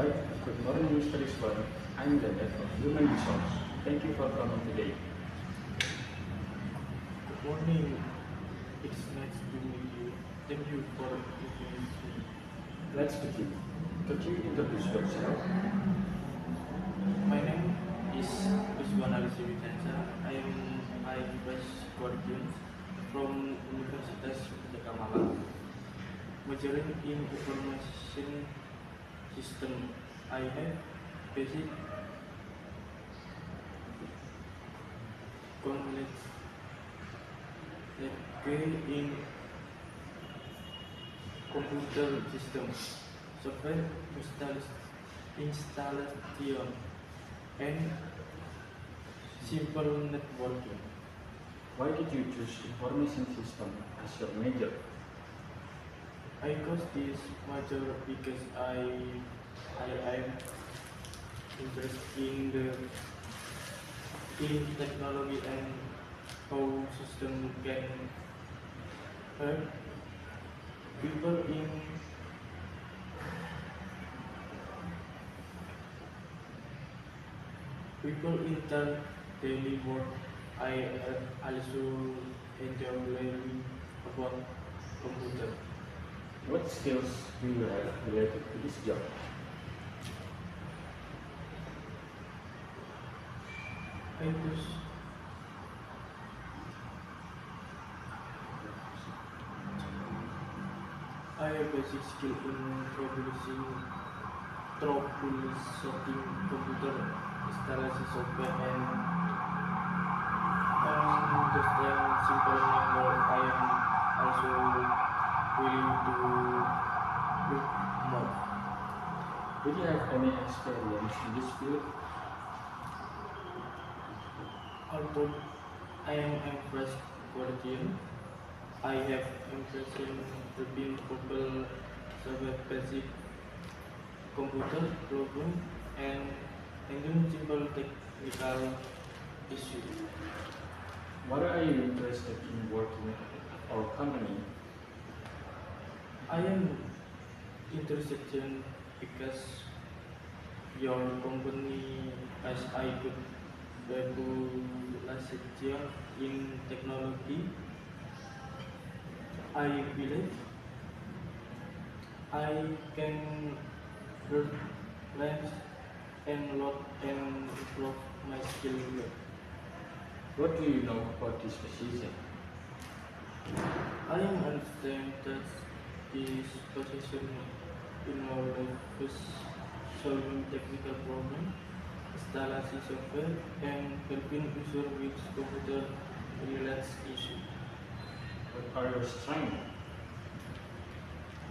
Right. Good morning, Mr. Iswan. I'm Danet of Human Resource. Thank you for coming today. Good morning. It's nice to meet you. Thank you for inviting me. Let's begin. Could you introduce yourself? My name is Rizwan Alisi Witansa. I fresh graduate from Universitas Jagamala, majoring in information system. I have basic knowledge in computer system, software installation, and simple networking. Why did you choose information system as your major? I chose this major because I am interested in technology and how system can help people in their daily work. I also enjoy learning about computer. What skills do you have related to this job? I use I have basic skill in troubleshooting computer installation software and understand simple number. I am also willing to look more. Did you have any experience in this field? Although I am impressed Guardian, I have impression helping people solve basic computer problem and handling simple technical issues. What are you interested in working at our company? I am interested in because your company has a good reputation in technology. I believe I can learn and lot and improve my skill. What do you know about this position? I am understand that this position involves solving technical problems, installing software, and helping user with computer related issues. What are your strengths?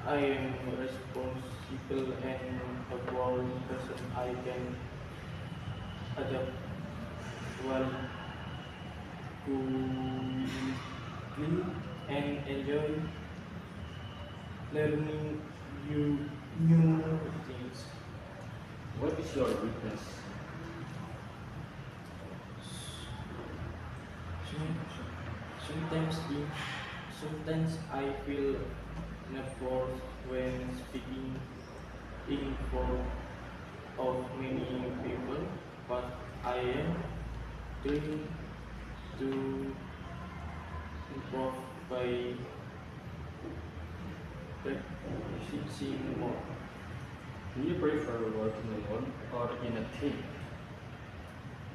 I am responsible and a bold person. I can adapt well quickly and enjoy learning new things. What is your weakness? Sometimes, sometimes I feel nervous when speaking in front of many people, but I am trying to improve by practicing more. Do you prefer working alone or in a team?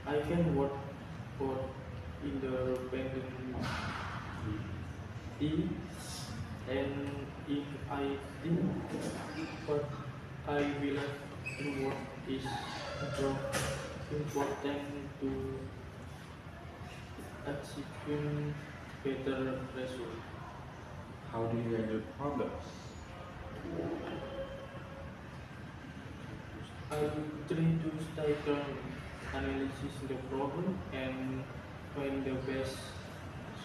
I can work both independently and if I think, but I believe teamwork is important to achieving better results. How do you handle problems? I try to stay calm, analyze the problem, and find the best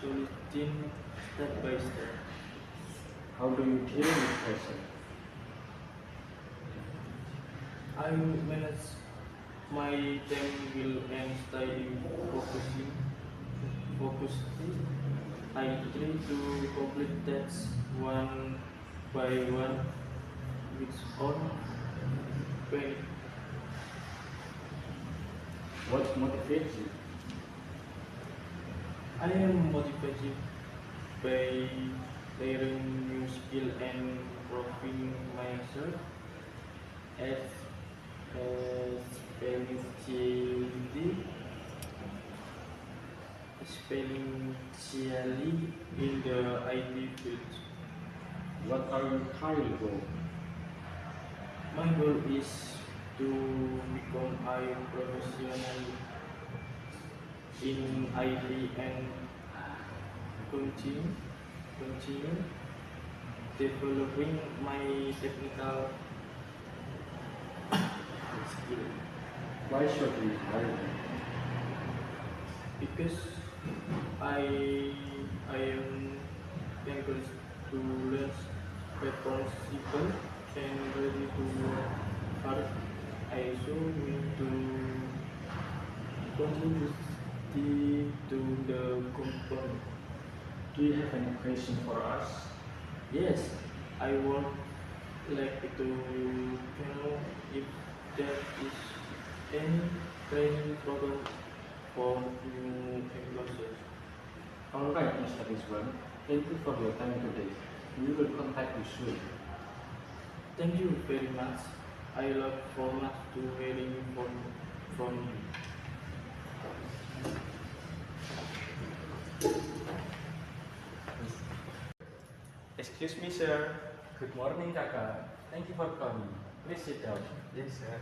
solution step by step. How do you deal with pressure? I manage my time will and stay focused. I try to complete tasks one by one with all 20. What motivates you? I am motivated by learning new skill and improving myself as especially especially in the IT field. What are your career goals? My goal is to become a professional in IT and continue, continue developing my technical skill Why should we hire you? because I am encouraged to learn responsible and ready to work hard. I also need to contribute to the company. Do you have any question for us? Yes, I would like to know if there is any training program for new employees. Alright, Mr. Rizwan. Thank you for your time today. We will contact you soon. Thank you very much. I look forward to hearing from you. Excuse me, sir. Good morning, Kakak. Thank you for coming. Please sit down. Yes, sir.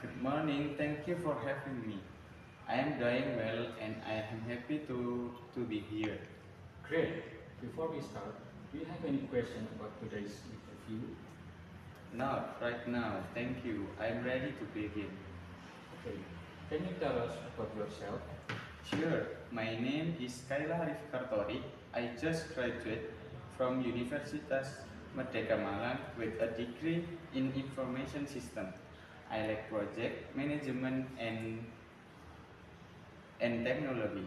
Good morning. Thank you for having me. I am doing well and I am happy to be here. Great. Before we start, do you have any question about today's interview? Not right now. Thank you. I am ready to begin. Okay. Can you tell us about yourself? Sure. My name is Kaila Arif Kartori. I just graduated from Universitas Merdeka Malang with a degree in information system. I like project management and technology,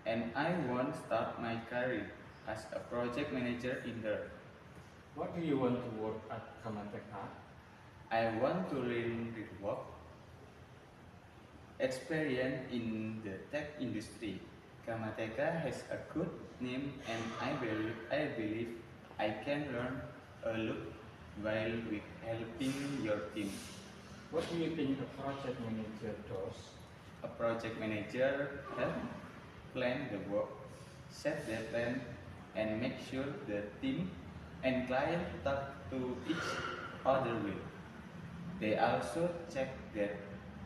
and I want to start my career as a project manager in there. What do you want to work at Kamateka? I want to learn the work experience in the tech industry. Kamateka has a good name, and I believe I can learn a lot while with helping your team. What do you think a project manager does? A project manager help plan the work, set deadline, and make sure the team and client talk to each other well. They also check that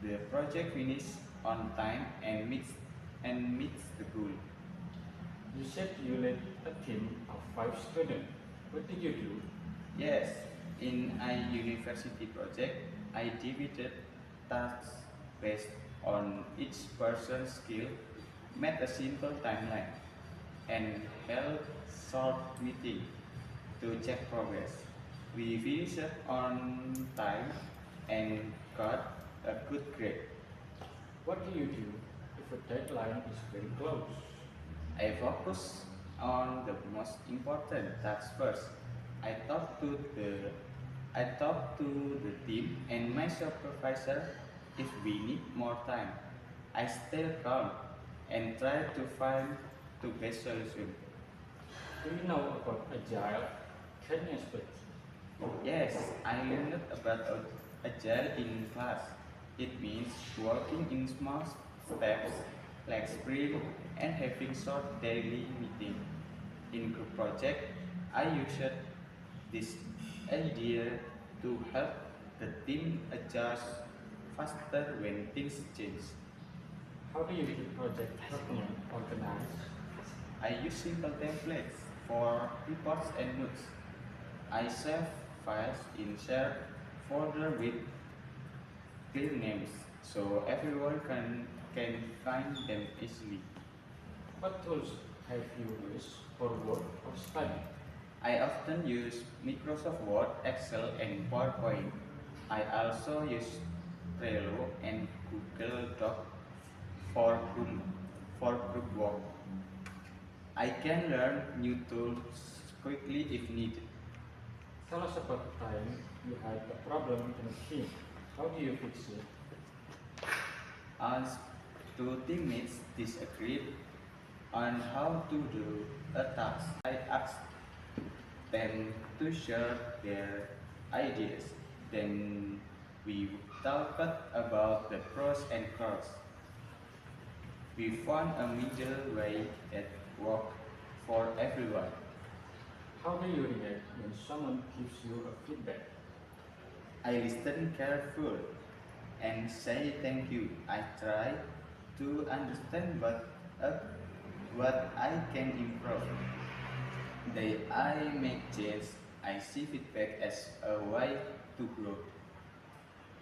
the project finish on time and meets the goal. You said you led a team of 5 students. What did you do? Yes, in a university project, I divided tasks based on each person's skill, made a simple timeline, and held short meeting to check progress. We finished on time and got a good grade. What do you do if a deadline is very close? I focus on the most important tasks first. I talk to the I talk to the team and my supervisor if we need more time. I stay calm and try to find the best solution. Do you know about Agile? Can you explain? Yes, I learned about agile in class. It means working in small steps like sprint and having short daily meeting. In group project, I used this idea to help the team adjust faster when things change. How do you keep project document organized? I use simple templates for reports and notes. I save files in shared folder with clear names so everyone can find them easily. What tools have you used for work or study? I often use Microsoft Word, Excel, and PowerPoint. I also use Trello and Google Doc for group, for group work. I can learn new tools quickly if needed. Tell us about the time you had a problem with a machine. How do you fix it? As two teammates disagreed on how to do a task, I asked them to share their ideas. Then we talked about the pros and cons. We found a middle way that worked for everyone. How do you react when someone gives you a feedback? I listen carefully and say thank you. I try to understand uh, what I can improve. They I make change. I see feedback as a way to grow.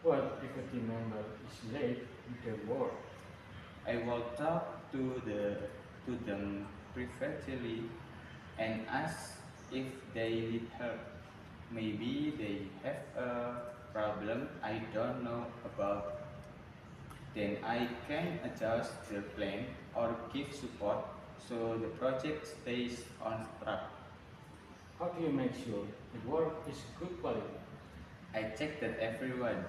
What if a team member is late with their work? I will talk to them privately and ask if they need help. Maybe they have a problem I don't know about. Then I can adjust the plan or give support so the project stays on track. How do you make sure the work is good quality? I check that everyone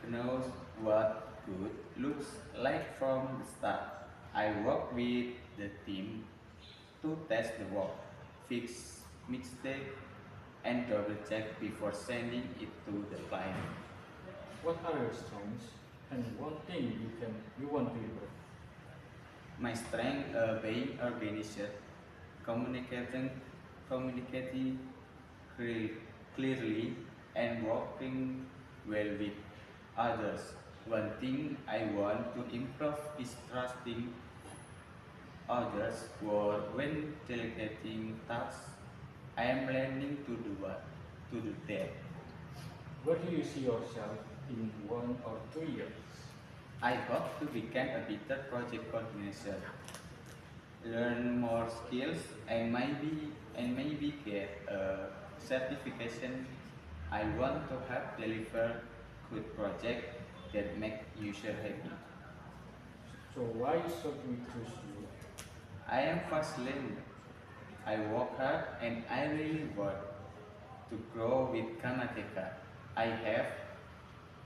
knows what good looks like from the start. I work with the team to test the work, fix mistakes, and double check before sending it to the client. What are your strengths and one thing you want to improve? My strength being organized, communicating, communicating clearly, and working well with others. One thing I want to improve is trusting others or when delegating tasks. I am learning to do that. Where do you see yourself in 1 or 2 years? I hope to become a better project coordinator, learn more skills, and maybe get a certification. I want to help deliver good projects that make user happy. So why should we choose you? I am fast learner. I work hard and I really want to grow with Kamateka. I have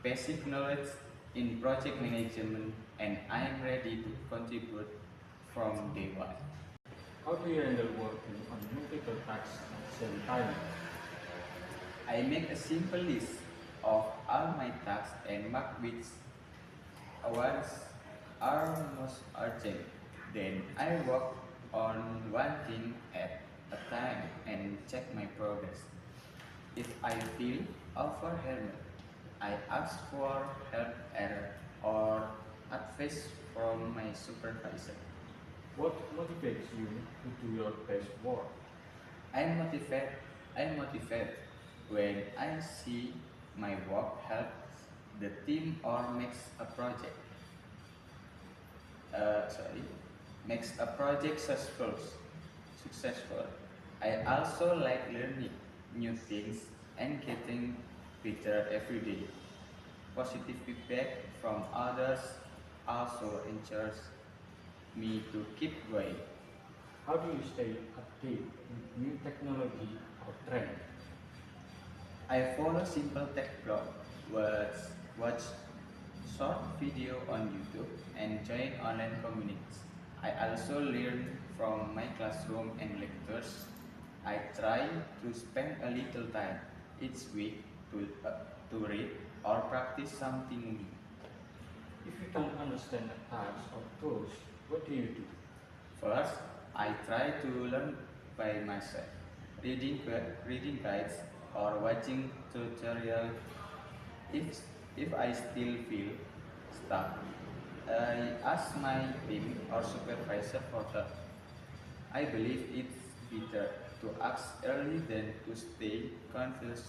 basic knowledge in project management and I am ready to contribute from day one. How do you handle working on multiple tasks at the same time? I make a simple list of all my tasks and mark which ones are most urgent. Then I work on one thing at a time and check my progress. If I feel overwhelmed, I ask for help or advice from my supervisor. What motivates you to do your best work? I'm motivated, I'm motivated when I see my work helps the team or sorry, makes a project successful. I also like learning new things and getting better every day. Positive feedback from others also ensures me to keep going. How do you stay updated with new technology or trend? I follow simple tech blog, watch short video on YouTube, and join online communities. I also learn from my classroom and lectures. I try to spend a little time each week to read or practice something new. If you don't understand a task or tools, what do you do? First, I try to learn by myself, reading guides or watching tutorials. If, if I still feel stuck, I ask my team or supervisor for help. I believe it's better to ask early than to stay confused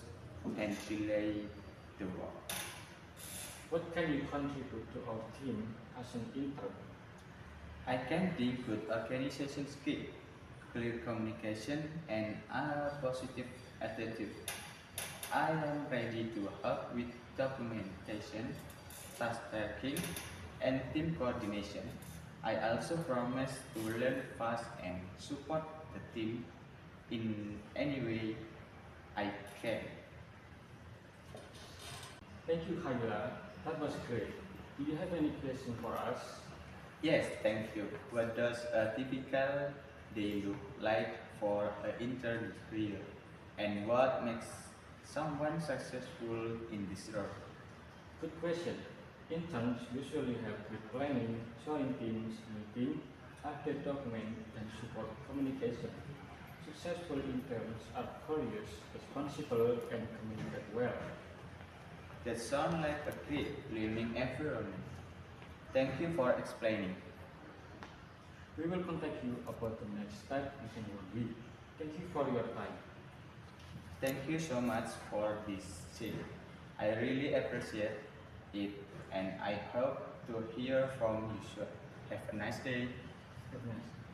and delay the work. What can you contribute to our team as an intern? I can bring good organization skill, clear communication, and a positive attitude. I am ready to help with documentation, task tracking, and team coordination. I also promise to learn fast and support the team in any way Thank you, Kayla. That was great. Do you have any question for us? Yes, thank you. What does a typical day look like for an intern here? And what makes someone successful in this role? Good question. Interns usually help with planning, join teams, meeting, update documents, and support communication. Successful interns are curious, responsible, and communicate well. That sounds like a great learning environment. Thank you for explaining. We will contact you about the next step within 1 week. Thank you for your time. Thank you so much for this chat. I really appreciate it and I hope to hear from you soon. Have a nice day. Have a nice day.